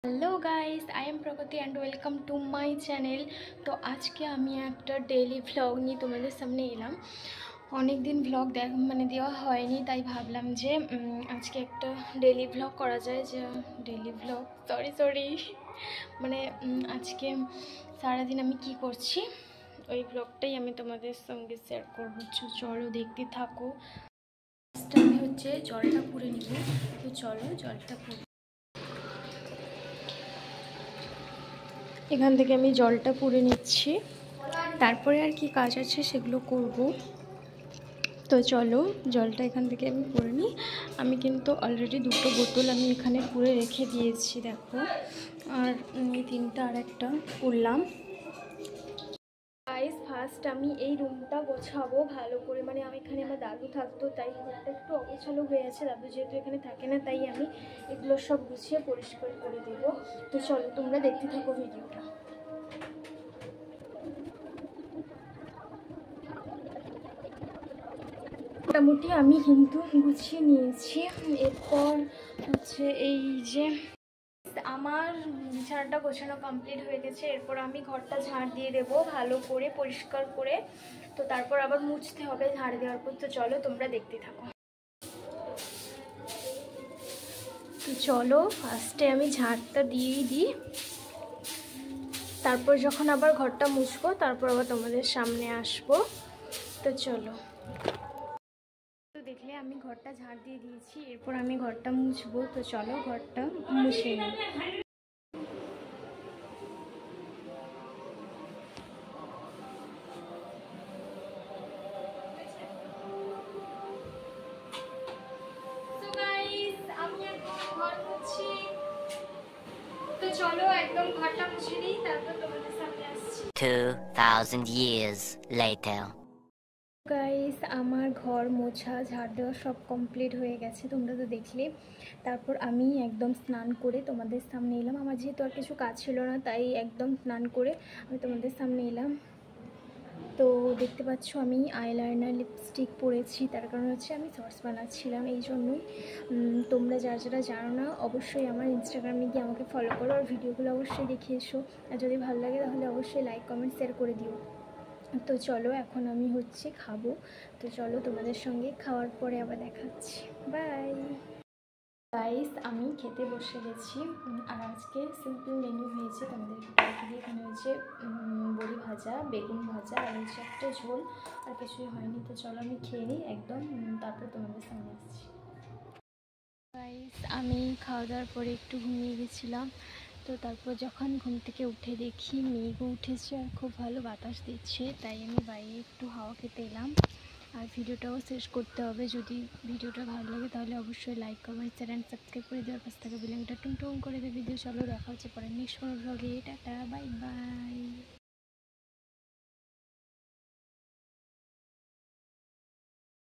Hello guys, I am Pragati and welcome to my channel. তো আজকে আমি একটা ডেইলি ভ্লগ নিয়ে তোমাদের সামনে এলাম। অনেক দিন ভ্লগ দেওয়া হয়নি, তাই ভাবলাম যে আজকে একটা ডেইলি ভ্লগ করা যায়। যে ডেইলি ভ্লগ সরি আজকে সারাদিন আমি কি করছি ওই ভ্লগটাই আমি তোমাদের সঙ্গে শেয়ার করবো। চলো দেখতে থাকো। আমি হচ্ছে জলটা পুড়ে নিব। তো চলো জলটা পুড়ে এখান থেকে আমি জলটা পুড়ে নিচ্ছি, তারপরে আর কি কাজ আছে সেগুলো করব। তো চলো জলটা এখান থেকে আমি পুড়ে নিই। আমি কিন্তু অলরেডি দুটো বোতল আমি এখানে পুড়ে রেখে দিয়েছি, দেখো। আর এই তিনটা আর একটা পুড়লাম। গাইস, ফার্স্ট আমি এই রুমটা গোছাবো ভালো করে। আমি এখানে আমার দাদু থাকতো, তাই ঘরটা একটু অগোছালো হয়ে আছে। দাদু যেহেতু এখানে থাকে না, তাই আমি এগুলো সব গুছিয়ে পরিষ্কার করে দেবো। তো চলো তোমরা দেখতে থাকো ভিডিওটা। মোটামুটি আমি কিন্তু গুছিয়ে নিয়েছি। এরপর হচ্ছে এই যে আমার বিছানাটা গোছানো কমপ্লিট হয়ে গেছে। এরপর আমি ঘরটা ঝাড় দিয়ে দেবো ভালো করে পরিষ্কার করে। তো তারপর আবার মুছতে হবে ঝাড় দেওয়ার পর। তো চলো তোমরা দেখতে থাকো। তো চলো ফার্স্টে আমি ঝাড়টা দিয়েই দিই, তারপর যখন আবার ঘরটা মুছবো তারপর আবার তোমাদের সামনে আসবো। তো চলো। তো দেখলে আমি ঘরটা ঝাড় দিয়ে দিয়েছি, এরপর আমি ঘরটা মুছবো। তো চলো ঘরটা মুছে নিই। তো চলো একদম ঘরটা মুছে নিই, তারপর তোমাদের সামনে আসছি। 2000 years later. গাইস, আমার ঘর মোছা ঝাড় দেওয়া সব কমপ্লিট হয়ে গেছে, তোমরা তো দেখলে। তারপর আমি একদম স্নান করে তোমাদের সামনে এলাম। আমার যেহেতু আর কিছু কাজ ছিল না, তাই একদম স্নান করে আমি তোমাদের সামনে এলাম। তো দেখতে পাচ্ছ আমি আইলাইনার লিপস্টিক পরেছি, তার কারণ হচ্ছে আমি শর্টস বানাচ্ছিলাম, এই জন্যই। তোমরা যারা জানো না, অবশ্যই আমার ইনস্টাগ্রামে গিয়ে আমাকে ফলো করো আর ভিডিওগুলো অবশ্যই দেখে এসো। আর যদি ভালো লাগে তাহলে অবশ্যই লাইক কমেন্ট শেয়ার করে দিও। তো চলো এখন আমি হচ্ছে খাবো। তো চলো তোমাদের সঙ্গে খাওয়ার পরে আবার দেখাচ্ছি। বাই গাইস, আমি খেতে বসে গেছি। আর আজকে সিম্পল মেনু হয়েছে, তোমাদের দেখে দিয়ে। এখানে হয়েছে বড়ি ভাজা, বেগুন ভাজা আর হচ্ছে একটা ঝোল, আর কিছুই হয়নি। তো চলো আমি খেয়ে নিই একদম, তারপর তোমাদের সামনে আসছি। গাইস, আমি খাওয়া দাওয়ার পরে একটু ঘুমিয়ে গেছিলাম। তো তারপর যখন ঘুম থেকে উঠে দেখি মেঘও উঠেছে আর খুব ভালো বাতাস দিচ্ছে, তাই আমি বাইরে একটু হাওয়া খেতে এলাম। আর ভিডিওটাও শেষ করতে হবে। যদি ভিডিওটা ভালো লাগে তাহলে অবশ্যই like comment share and subscribe করে দেওয়ার পাশ থেকে বেল আইকনটা টুং টুং করে দেবে। ভিডিও চলো দেখা হচ্ছে পরে নেক্সট কোনো ভ্লগে। Tata, bye bye.